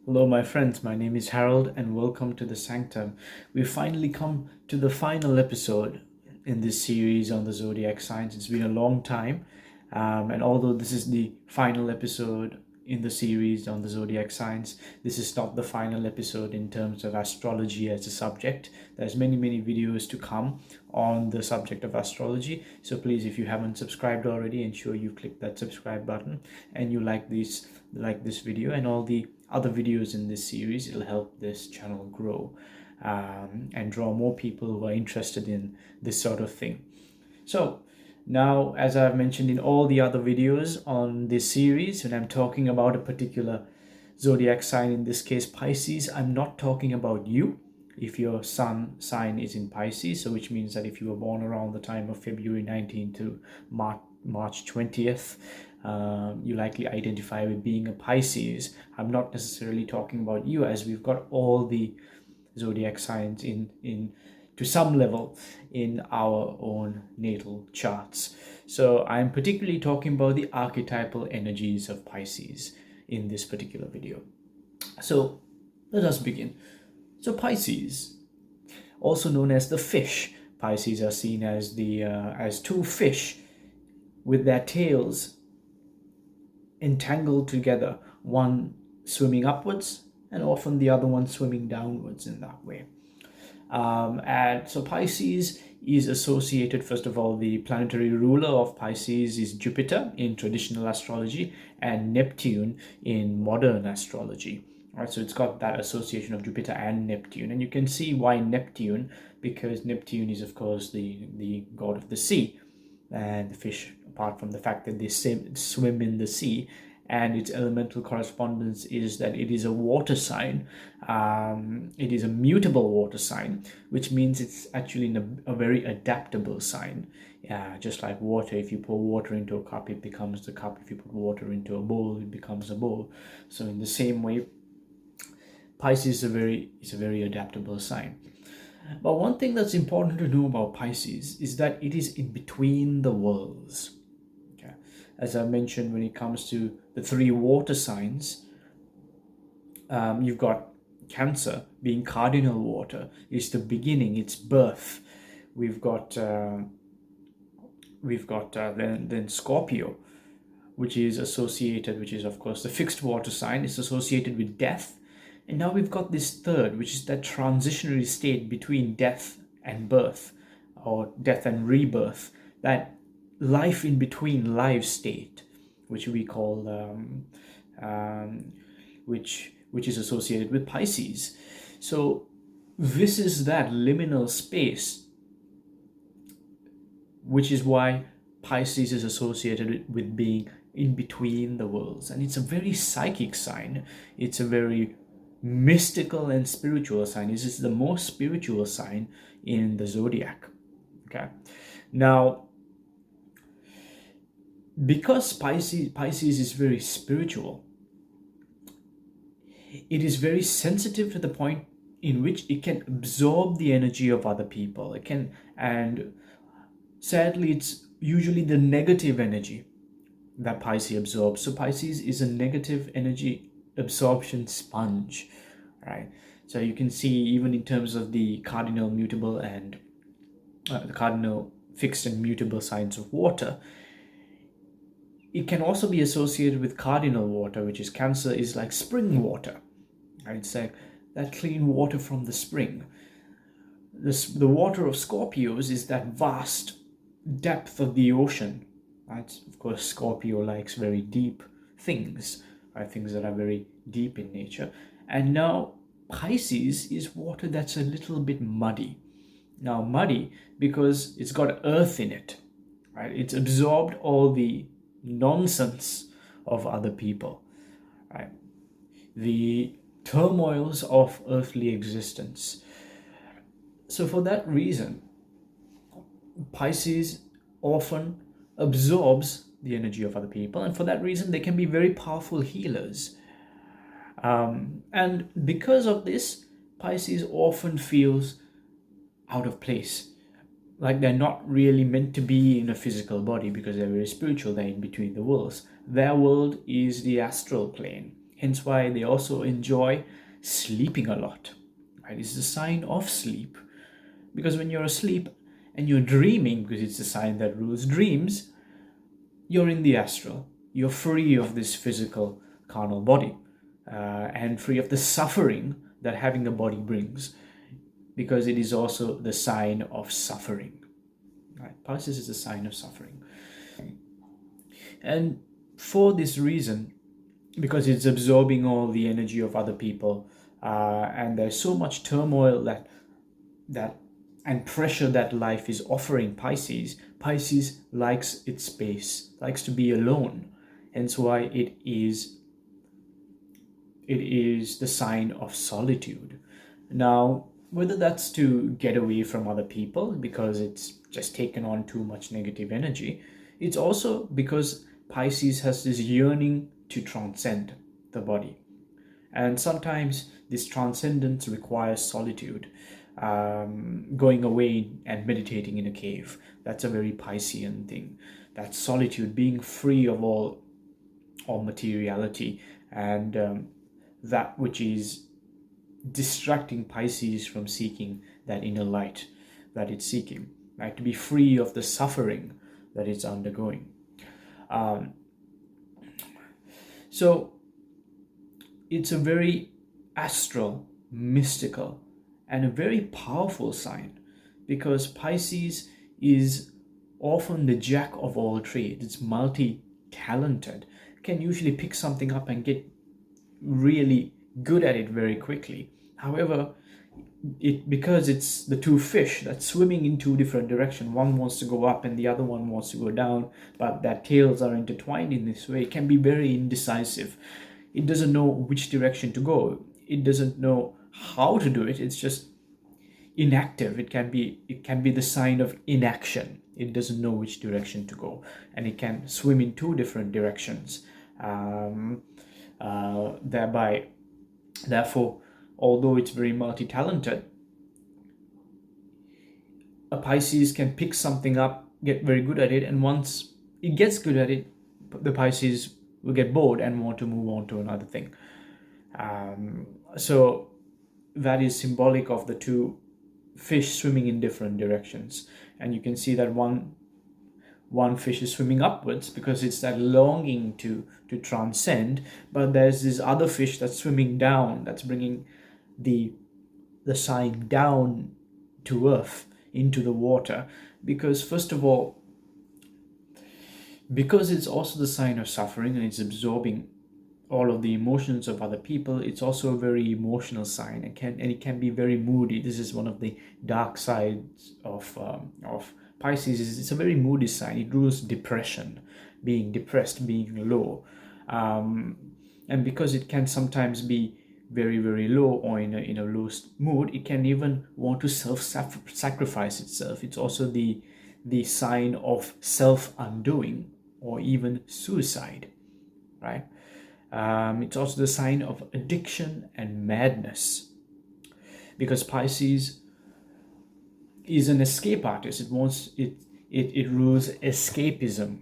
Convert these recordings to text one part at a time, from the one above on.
Hello, my friends. My name is Harold, and welcome to the Sanctum. We've finally come to the final episode in this series on the zodiac signs. It's been a long time, and although this is the final episode in the series on the zodiac signs, this is not the final episode in terms of astrology as a subject. There's many videos to come on the subject of astrology. So please, if you haven't subscribed already, ensure you click that subscribe button and you like this video and all the other videos in this series. It'll help this channel grow and draw more people who are interested in this sort of thing. So now, as I've mentioned in all the other videos on this series, when I'm talking about a particular zodiac sign, in this case Pisces, I'm not talking about you. If your sun sign is in Pisces, so which means that if you were born around the time of February 19th to March 20th, you likely identify with being a Pisces. I'm not necessarily talking about you, as we've got all the zodiac signs in to some level in our own natal charts. So I'm particularly talking about the archetypal energies of Pisces in this particular video. So let us begin. So Pisces, also known as the fish. Pisces are seen as the as two fish with their tails entangled together, one swimming upwards and often the other one swimming downwards in that way. And so Pisces is associated, first of all, the planetary ruler of Pisces is Jupiter in traditional astrology and Neptune in modern astrology. All right, so it's got that association of Jupiter and Neptune. And you can see why Neptune, because Neptune is, of course, the god of the sea. And the fish, apart from the fact that they swim in the sea, and its elemental correspondence is that it is a water sign. It is a mutable water sign, which means it's actually a very adaptable sign. Just like water, if you pour water into a cup, it becomes the cup. If you put water into a bowl, it becomes a bowl. So in the same way, Pisces is a very adaptable sign. But one thing that's important to know about Pisces is that it is in between the worlds. Okay. As I mentioned, when it comes to the three water signs, you've got Cancer being cardinal water. It's the beginning, it's birth. We've got then Scorpio, which is of course the fixed water sign. It's associated with death. And now we've got this third, which is that transitionary state between death and birth, or death and rebirth, that life in between life state, which we call, which is associated with Pisces. So this is that liminal space, which is why Pisces is associated with being in between the worlds. And it's a very psychic sign. It's a very mystical and spiritual sign. This is the most spiritual sign in the zodiac. Okay. Now, because Pisces is very spiritual, it is very sensitive to the point in which it can absorb the energy of other people. It can, and sadly, it's usually the negative energy that Pisces absorbs. So Pisces is a negative energy absorption sponge, right? So you can see, even in terms of the cardinal mutable and the cardinal fixed and mutable signs of water, it can also be associated with cardinal water, which is Cancer, is like spring water, right? It's like that clean water from the spring. The water of Scorpios is that vast depth of the ocean, right? Of course, Scorpio likes very deep things, right? Things that are very deep in nature. And now Pisces is water that's a little bit muddy. Now muddy because it's got earth in it, right? It's absorbed all the nonsense of other people, right? The turmoils of earthly existence. So for that reason, Pisces often absorbs the energy of other people, and for that reason they can be very powerful healers. And because of this, Pisces often feels out of place, like they're not really meant to be in a physical body, because they're very spiritual. They're in between the worlds. Their world is the astral plane, Hence why they also enjoy sleeping a lot. Right? It's a sign of sleep. Because when you're asleep and you're dreaming, because it's a sign that rules dreams, you're in the astral. You're free of this physical carnal body, and free of the suffering that having a body brings, because it is also the sign of suffering. Right? Pisces is a sign of suffering. And for this reason, because it's absorbing all the energy of other people, and there's so much turmoil that and pressure that life is offering Pisces likes its space, likes to be alone. Hence why it is the sign of solitude. Now, whether that's to get away from other people because it's just taken on too much negative energy, it's also because Pisces has this yearning to transcend the body. And sometimes this transcendence requires solitude, going away and meditating in a cave. That's a very Piscean thing. That's solitude, being free of all materiality, and that which is distracting Pisces from seeking that inner light that it's seeking, right? To be free of the suffering that it's undergoing. So it's a very astral, mystical, and a very powerful sign, because Pisces is often the jack of all trades. It's multi-talented, can usually pick something up and get really good at it very quickly. However, because it's the two fish that's swimming in two different directions, one wants to go up and the other one wants to go down, but their tails are intertwined in this way, it can be very indecisive. It doesn't know which direction to go. It doesn't know how to do it. It's just inactive. It can be the sign of inaction. It doesn't know which direction to go, and it can swim in two different directions. Therefore, although it's very multi-talented, a Pisces can pick something up, get very good at it, and once it gets good at it, the Pisces will get bored and want to move on to another thing. So that is symbolic of the two fish swimming in different directions. And you can see that one fish is swimming upwards because it's that longing to transcend, but there's this other fish that's swimming down, that's bringing the sign down to earth, into the water, because first of all, because it's also the sign of suffering and it's absorbing all of the emotions of other people, it's also a very emotional sign. It can be very moody. This is one of the dark sides of Pisces. It's a very moody sign. It rules depression, being depressed, being low, and because it can sometimes be very, very low or in a low mood, it can even want to sacrifice itself. It's also the sign of self-undoing or even suicide, right? It's also the sign of addiction and madness, because Pisces is an escape artist. It rules escapism,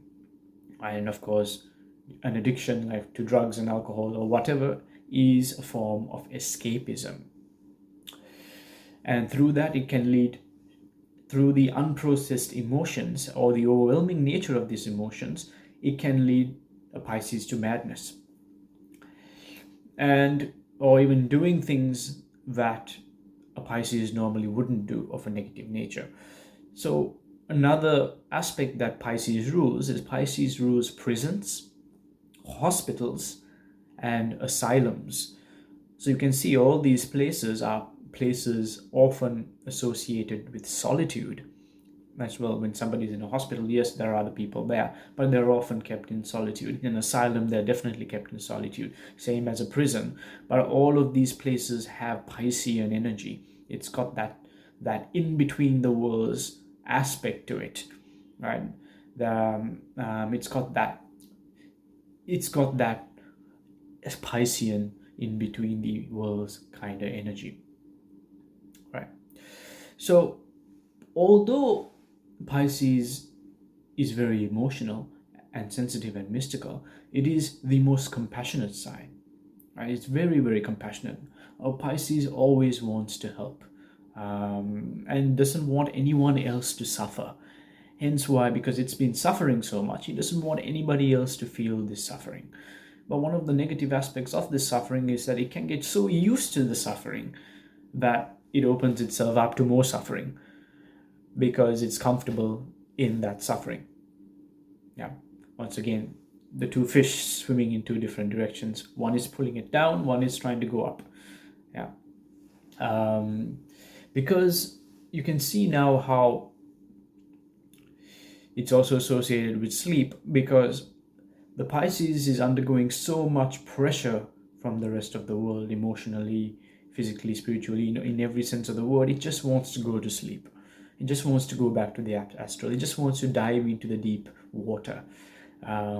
and of course, an addiction like to drugs and alcohol or whatever is a form of escapism, and through that it can lead, through the unprocessed emotions or the overwhelming nature of these emotions, it can lead a Pisces to madness, and or even doing things that a Pisces normally wouldn't do of a negative nature. So another aspect that Pisces rules is Pisces rules prisons, hospitals, and asylums. So you can see all these places are places often associated with solitude as well. When somebody's in a hospital, yes, there are other people there, but they're often kept in solitude. In an asylum, they're definitely kept in solitude, same as a prison. But all of these places have Piscean energy. It's got that in between the worlds aspect to it, right? It's got that Piscean in between the worlds kind of energy, right? So although Pisces is very emotional and sensitive and mystical, it is the most compassionate sign. right? It's very, very compassionate. Pisces always wants to help, and doesn't want anyone else to suffer. Hence why, because it's been suffering so much, he doesn't want anybody else to feel this suffering. But one of the negative aspects of this suffering is that it can get so used to the suffering that it opens itself up to more suffering because it's comfortable in that suffering. Yeah. Once again, the two fish swimming in two different directions. One is pulling it down, one is trying to go up. Yeah. Because you can see now how it's also associated with sleep, because the Pisces is undergoing so much pressure from the rest of the world, emotionally, physically, spiritually, in every sense of the word. It just wants to go to sleep. It just wants to go back to the astral. It just wants to dive into the deep water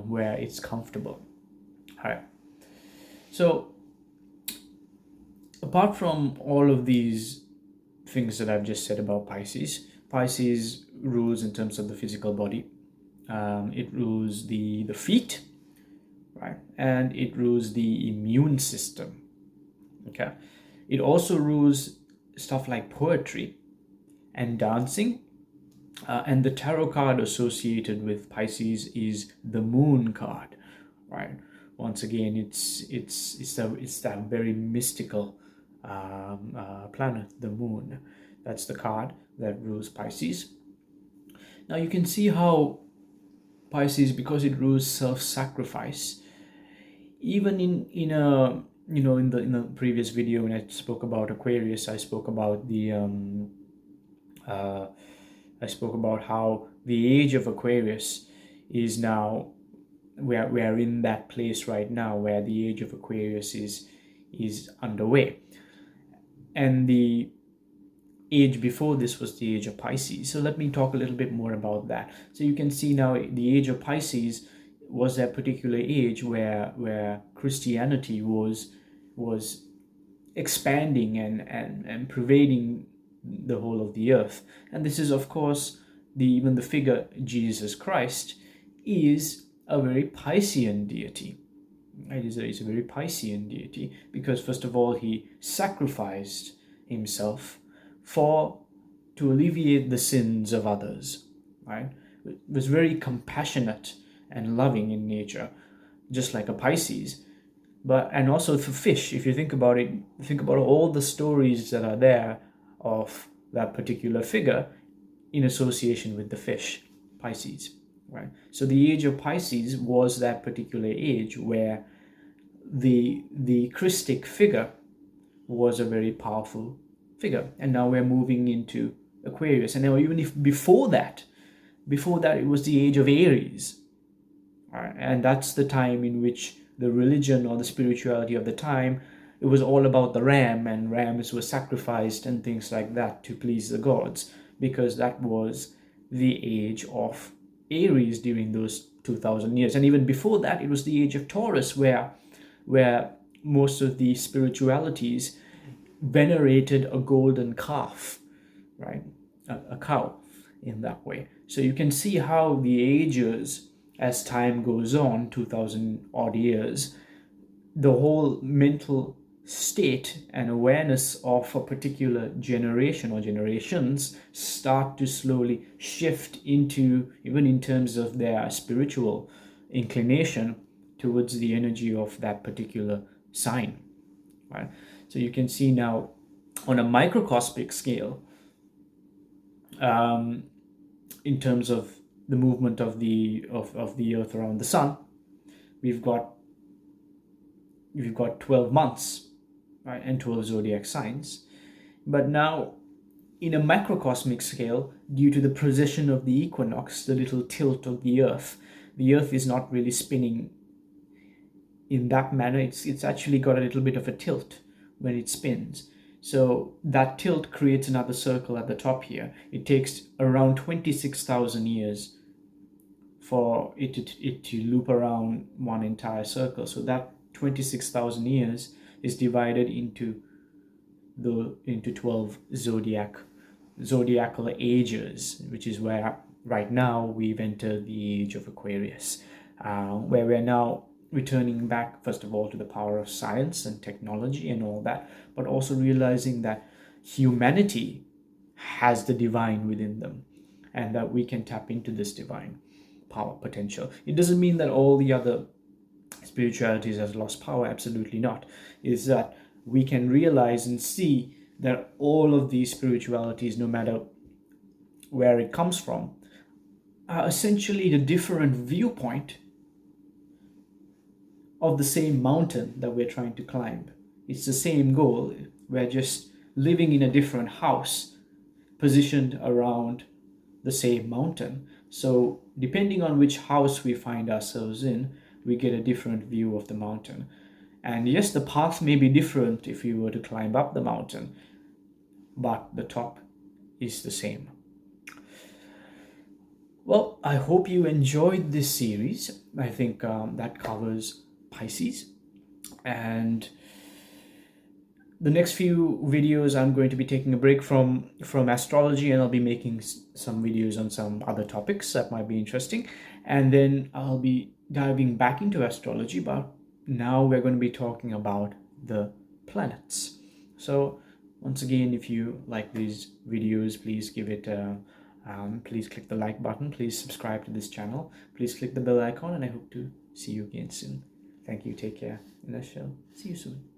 where it's comfortable. All right. So, apart from all of these things that I've just said about Pisces, Pisces rules in terms of the physical body. It rules the feet, right? And it rules the immune system. Okay. It also rules stuff like poetry and dancing. And the tarot card associated with Pisces is the Moon card, right? Once again, it's that very mystical planet, the Moon. That's the card that rules Pisces. Now you can see how Pisces, because it rules self-sacrifice, even in a in the previous video when I spoke about Aquarius, I spoke about I spoke about how the age of Aquarius is now, we're in that place right now where the age of Aquarius is underway, and the age before this was the age of Pisces. So let me talk a little bit more about that. So you can see now the age of Pisces was that particular age where Christianity was expanding and pervading the whole of the earth. And this is, of course, even the figure Jesus Christ is a very Piscean deity. It's a very Piscean deity because, first of all, he sacrificed himself to alleviate the sins of others, right? It was very compassionate and loving in nature, just like a Pisces. And also for fish, if you think about it, think about all the stories that are there of that particular figure in association with the fish, Pisces, right? So the age of Pisces was that particular age where the Christic figure was a very powerful figure, and now we're moving into Aquarius. And now, even if before that it was the age of Aries, right? And that's the time in which the religion or the spirituality of the time, it was all about the ram, and rams were sacrificed and things like that to please the gods, because that was the age of Aries during those 2000 years. And even before that, it was the age of Taurus, where most of the spiritualities venerated a golden calf, right? A cow in that way. So you can see how the ages, as time goes on, 2000 odd years, the whole mental state and awareness of a particular generation or generations start to slowly shift into, even in terms of their spiritual inclination, towards the energy of that particular sign, right? So you can see now on a microcosmic scale, in terms of the movement of the earth around the sun, we've got 12 months, right, and 12 zodiac signs. But now in a macrocosmic scale, due to the precession of the equinox, the little tilt of the earth is not really spinning in that manner. It's actually got a little bit of a tilt when it spins. So that tilt creates another circle at the top here. It takes around 26,000 years for it to loop around one entire circle. So that 26,000 years is divided into 12 zodiacal ages, which is where right now we've entered the age of Aquarius, where we're now returning back, first of all, to the power of science and technology and all that, but also realizing that humanity has the divine within them, and that we can tap into this divine power potential. It doesn't mean that all the other spiritualities has lost power. Absolutely not. Is that we can realize and see that all of these spiritualities, no matter where it comes from, are essentially the different viewpoint of the same mountain that we're trying to climb. It's the same goal. We're just living in a different house positioned around the same mountain. So, depending on which house we find ourselves in, we get a different view of the mountain. And yes, the path may be different if you were to climb up the mountain, but the top is the same. Well, I hope you enjoyed this series. I think that covers Pisces. And the next few videos, I'm going to be taking a break from astrology, and I'll be making some videos on some other topics that might be interesting. And then I'll be diving back into astrology, but now we're going to be talking about the planets. So once again, if you like these videos, please give it please click the like button, please subscribe to this channel, please click the bell icon, and I hope to see you again soon. Thank you, take care, and I shall see you soon.